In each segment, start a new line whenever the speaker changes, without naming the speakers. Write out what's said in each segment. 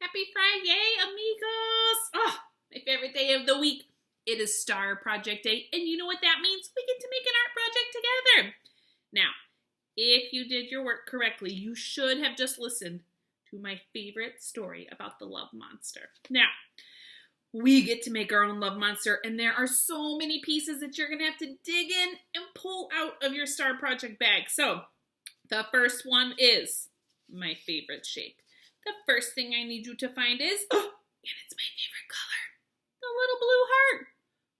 Happy Fri-YAY, amigos! Oh, my favorite day of the week. It is Star Project Day, and you know what that means? We get to make an art project together. Now, if you did your work correctly, you should have just listened to my favorite story about the love monster. Now, we get to make our own love monster, and there are so many pieces that you're going to have to dig in and pull out of your Star Project bag. So, the first one is my favorite shape. The first thing I need you to find is, and it's my favorite color, the little blue heart.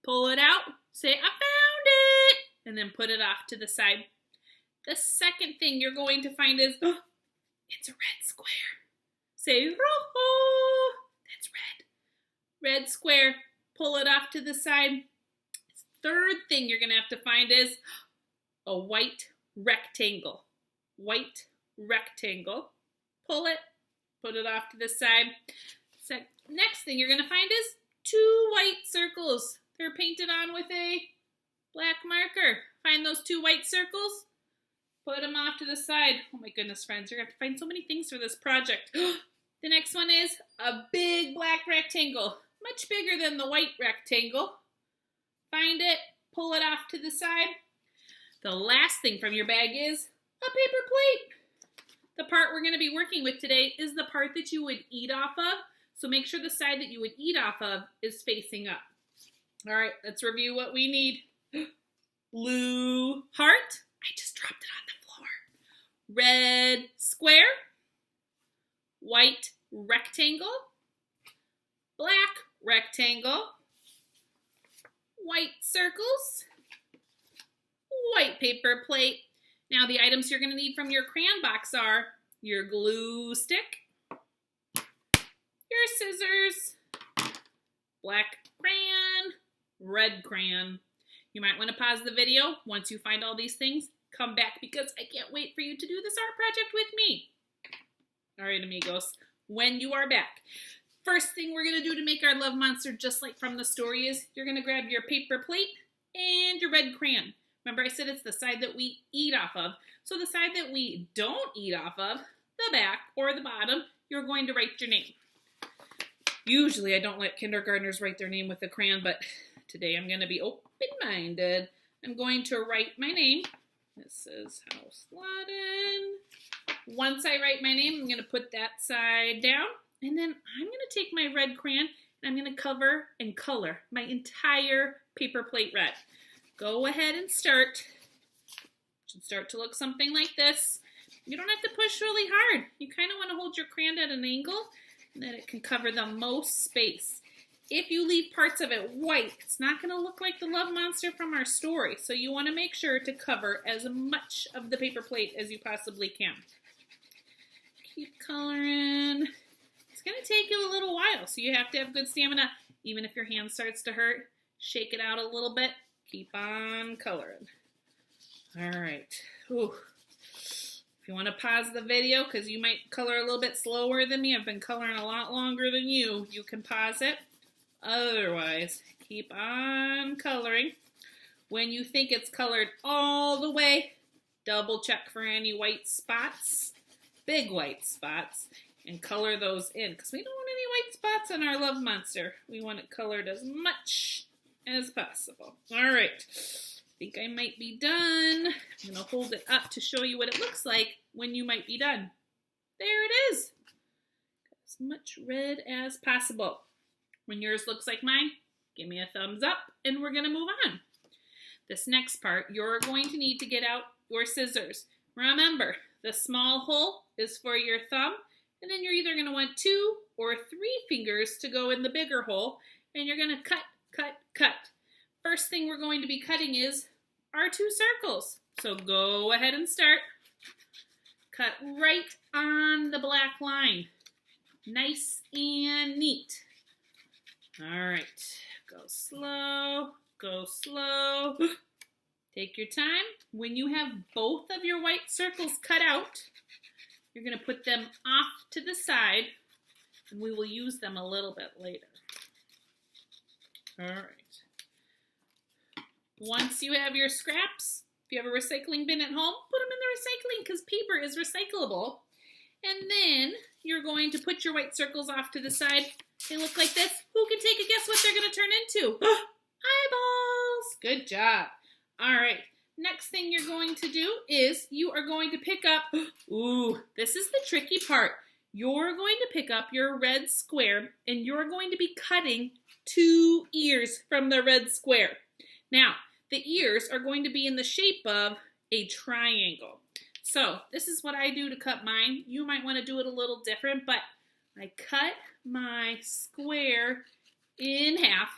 Pull it out, say, I found it, and then put it off to the side. The second thing you're going to find is, it's a red square. Say, rojo, that's red. Red square, pull it off to the side. Third thing you're going to have to find is a white rectangle. White rectangle. Pull it, put it off to the side. Next thing you're going to find is two white circles. They're painted on with a black marker. Find those two white circles. Put them off to the side. Oh my goodness, friends, you're going to have to find so many things for this project. The next one is a big black rectangle. Much bigger than the white rectangle. Find it, pull it off to the side. The last thing from your bag is a paper plate. The part we're going to be working with today is the part that you would eat off of. So make sure the side that you would eat off of is facing up. All right, let's review what we need. Blue heart. I just dropped it on the floor. Red square. White rectangle. Black rectangle. White circles. White paper plate. Now the items you're going to need from your crayon box are your glue stick, your scissors, black crayon, red crayon. You might want to pause the video. Once you find all these things, come back because I can't wait for you to do this art project with me. All right, amigos, when you are back, first thing we're going to do to make our love monster just like from the story is you're going to grab your paper plate and your red crayon. Remember I said it's the side that we eat off of. So the side that we don't eat off of, the back or the bottom, you're going to write your name. Usually I don't let kindergartners write their name with a crayon, but today I'm going to be open-minded. I'm going to write my name. This is House Laden. Once I write my name, I'm going to put that side down. And then I'm going to take my red crayon and I'm going to cover and color my entire paper plate red. Go ahead and start. It should start to look something like this. You don't have to push really hard. You kind of want to hold your crayon at an angle and that it can cover the most space. If you leave parts of it white, it's not going to look like the love monster from our story. So you want to make sure to cover as much of the paper plate as you possibly can. Keep coloring. It's going to take you a little while, so you have to have good stamina. Even if your hand starts to hurt, shake it out a little bit. Keep on coloring. All right. Ooh. If you want to pause the video, because you might color a little bit slower than me, I've been coloring a lot longer than you can pause it. Otherwise, keep on coloring. When you think it's colored all the way, double check for any white spots, big white spots, and color those in, because we don't want any white spots on our love monster. We want it colored as much as possible. All right, I think I might be done. I'm gonna hold it up to show you what it looks like when you might be done. There it is. As much red as possible. When yours looks like mine, give me a thumbs up and we're gonna move on. This next part, you're going to need to get out your scissors. Remember, the small hole is for your thumb, and then you're either gonna want 2 or 3 fingers to go in the bigger hole, and you're gonna cut, cut, cut. First thing we're going to be cutting is our 2 circles. So go ahead and start. Cut right on the black line. Nice and neat. All right, go slow, go slow. Take your time. When you have both of your white circles cut out, you're gonna put them off to the side, and we will use them a little bit later. All right. Once you have your scraps, if you have a recycling bin at home, put them in the recycling because paper is recyclable. And then you're going to put your white circles off to the side. They look like this. Who can take a guess what they're going to turn into? Eyeballs. Good job. All right. Next thing you're going to do is you are going to pick up, ooh, this is the tricky part. You're going to pick up your red square and you're going to be cutting 2 ears from the red square. Now, the ears are going to be in the shape of a triangle. So this is what I do to cut mine. You might want to do it a little different, but I cut my square in half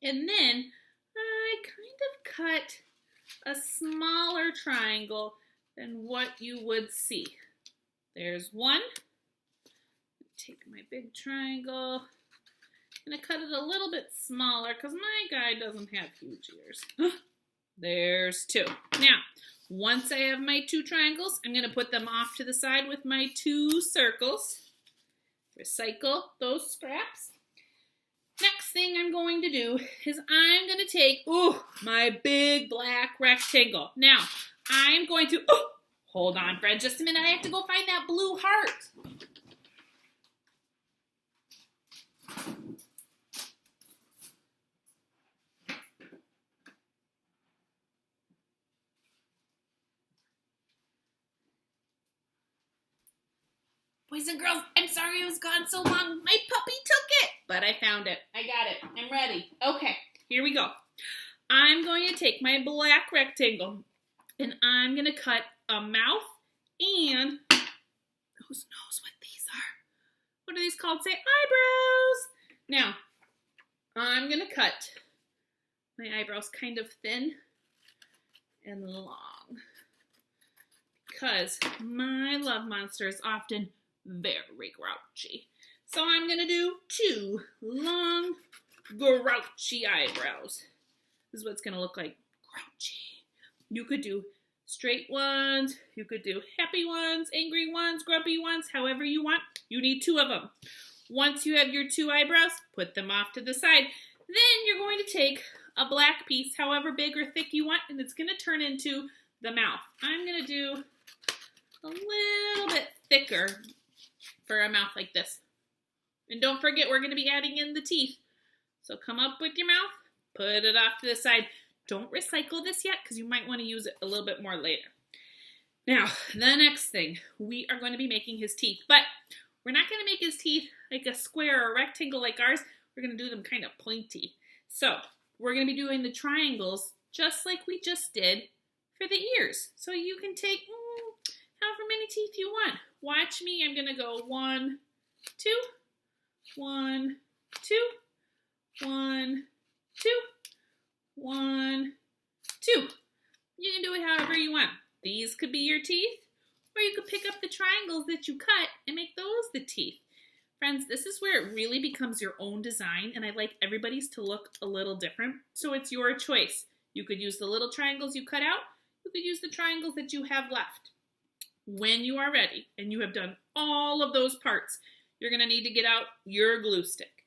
and then I kind of cut a smaller triangle than what you would see. There's one. Take my big triangle. I'm going to cut it a little bit smaller because my guy doesn't have huge ears. There's 2. Now, once I have my 2 triangles, I'm going to put them off to the side with my 2 circles. Recycle those scraps. Next thing I'm going to do is I'm going to take, my big black rectangle. Now, I'm going to, hold on, Fred, just a minute. I have to go find that blue heart. Boys and girls, I'm sorry it was gone so long. My puppy took it, but I found it. I got it. I'm ready. Okay, here we go. I'm going to take my black rectangle and I'm going to cut a mouth and who knows what these are? What are these called? Say eyebrows. Now, I'm going to cut my eyebrows kind of thin and long because my love monster is often very grouchy. So I'm going to do 2 long, grouchy eyebrows. This is what it's going to look like. Grouchy. You could do straight ones. You could do happy ones, angry ones, grumpy ones, however you want. You need 2 of them. Once you have your 2 eyebrows, put them off to the side. Then you're going to take a black piece, however big or thick you want, and it's going to turn into the mouth. I'm going to do a little bit thicker for a mouth like this. And don't forget, we're going to be adding in the teeth. So come up with your mouth, put it off to the side. Don't recycle this yet because you might want to use it a little bit more later. Now, the next thing, we are going to be making his teeth. But we're not going to make his teeth like a square or a rectangle like ours. We're going to do them kind of pointy. So we're going to be doing the triangles just like we just did for the ears. So you can take however many teeth you want. Watch me. I'm going to go 1, 2, 1, 2, 1, 2, 1, 2. You can do it however you want. These could be your teeth, or you could pick up the triangles that you cut and make those the teeth. Friends, this is where it really becomes your own design, and I like everybody's to look a little different, so it's your choice. You could use the little triangles you cut out. You could use the triangles that you have left. When you are ready and you have done all of those parts, you're going to need to get out your glue stick.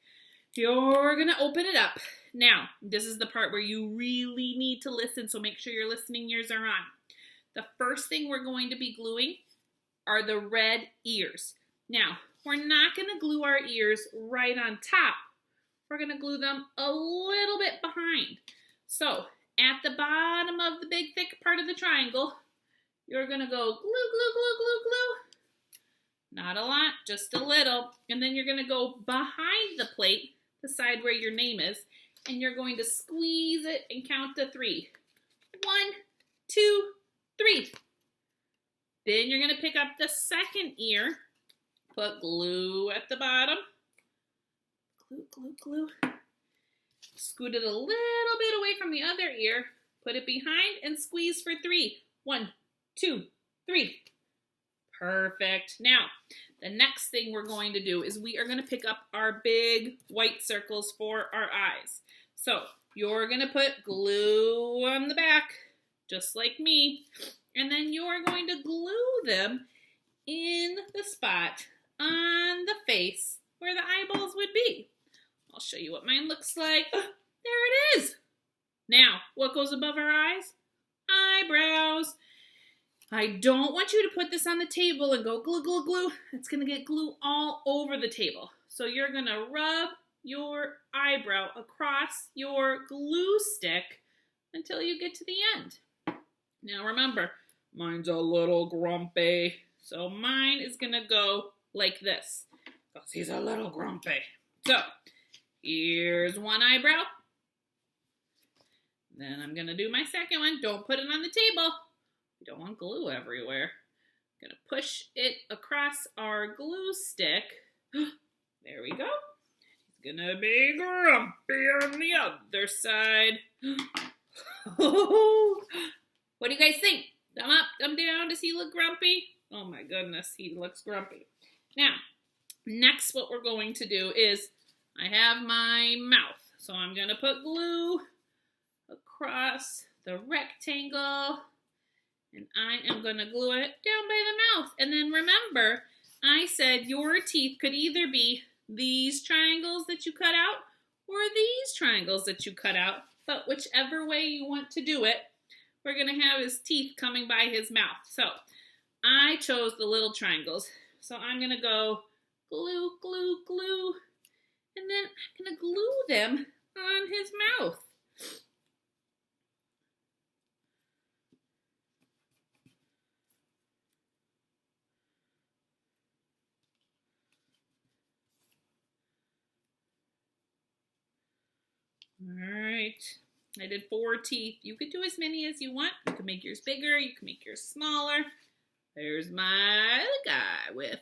You're going to open it up. Now, this is the part where you really need to listen, so make sure your listening ears are on. The first thing we're going to be gluing are the red ears. Now, we're not going to glue our ears right on top. We're going to glue them a little bit behind. So, at the bottom of the big thick part of the triangle, you're going to go glue, glue, glue, glue, glue. Not a lot, just a little. And then you're going to go behind the plate, the side where your name is, and you're going to squeeze it and count to 3. 1, 2, 3. Then you're going to pick up the second ear, put glue at the bottom, glue, glue, glue. Scoot it a little bit away from the other ear, put it behind, and squeeze for 3. 1, 2, 3. Perfect. Now, the next thing we're going to do is we are going to pick up our big white circles for our eyes. So, you're going to put glue on the back, just like me, and then you're going to glue them in the spot on the face where the eyeballs would be. I'll show you what mine looks like. There it is. Now, what goes above our eyes? Eyebrows. I don't want you to put this on the table and go glue, glue, glue. It's going to get glue all over the table. So you're going to rub your eyebrow across your glue stick until you get to the end. Now remember, mine's a little grumpy. So mine is going to go like this because he's a little grumpy. So here's one eyebrow. Then I'm going to do my second one. Don't put it on the table. We don't want glue everywhere. I'm going to push it across our glue stick. There we go. He's going to be grumpy on the other side. What do you guys think? Thumb up, thumb down. Does he look grumpy? Oh my goodness, he looks grumpy. Now, next what we're going to do is, I have my mouth. So I'm going to put glue across the rectangle. And I am going to glue it down by the mouth. And then remember, I said your teeth could either be these triangles that you cut out or these triangles that you cut out. But whichever way you want to do it, we're going to have his teeth coming by his mouth. So I chose the little triangles. So I'm going to go glue, glue, glue. And then I'm going to glue them on his mouth. All right, I did 4 teeth. You could do as many as you want. You can make yours bigger, you can make yours smaller. There's my guy with 4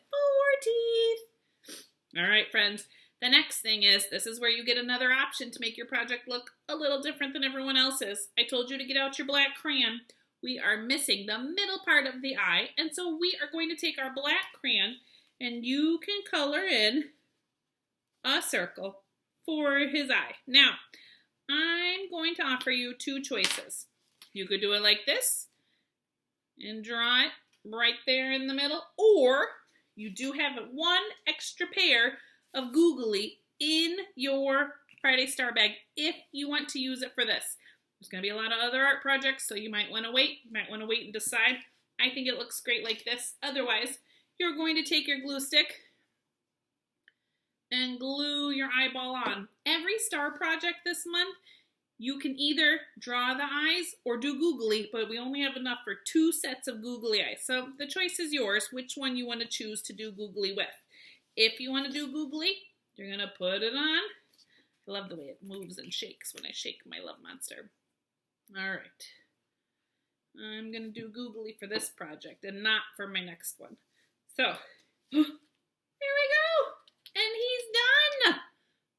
teeth. All right, friends, the next thing is, this is where you get another option to make your project look a little different than everyone else's. I told you to get out your black crayon. We are missing the middle part of the eye, and so we are going to take our black crayon, and you can color in a circle for his eye. Now, I'm going to offer you 2 choices. You could do it like this and draw it right there in the middle, or you do have 1 extra pair of googly in your Friday Star bag if you want to use it for this. There's going to be a lot of other art projects, so you might want to wait. You might want to wait and decide. I think it looks great like this. Otherwise, you're going to take your glue stick and glue your eyeball on. Every star project this month, you can either draw the eyes or do googly, but we only have enough for 2 sets of googly eyes. So the choice is yours, which one you want to choose to do googly with. If you want to do googly, you're going to put it on. I love the way it moves and shakes when I shake my love monster. All right. I'm going to do googly for this project and not for my next one. So, there we go. And he's done.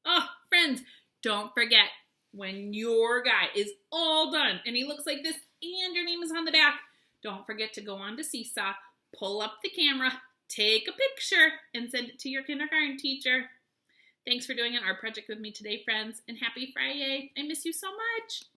Oh, friends, don't forget, when your guy is all done and he looks like this and your name is on the back, don't forget to go on to Seesaw, pull up the camera, take a picture, and send it to your kindergarten teacher. Thanks for doing an art project with me today, friends, and happy Fri-YAY. I miss you so much.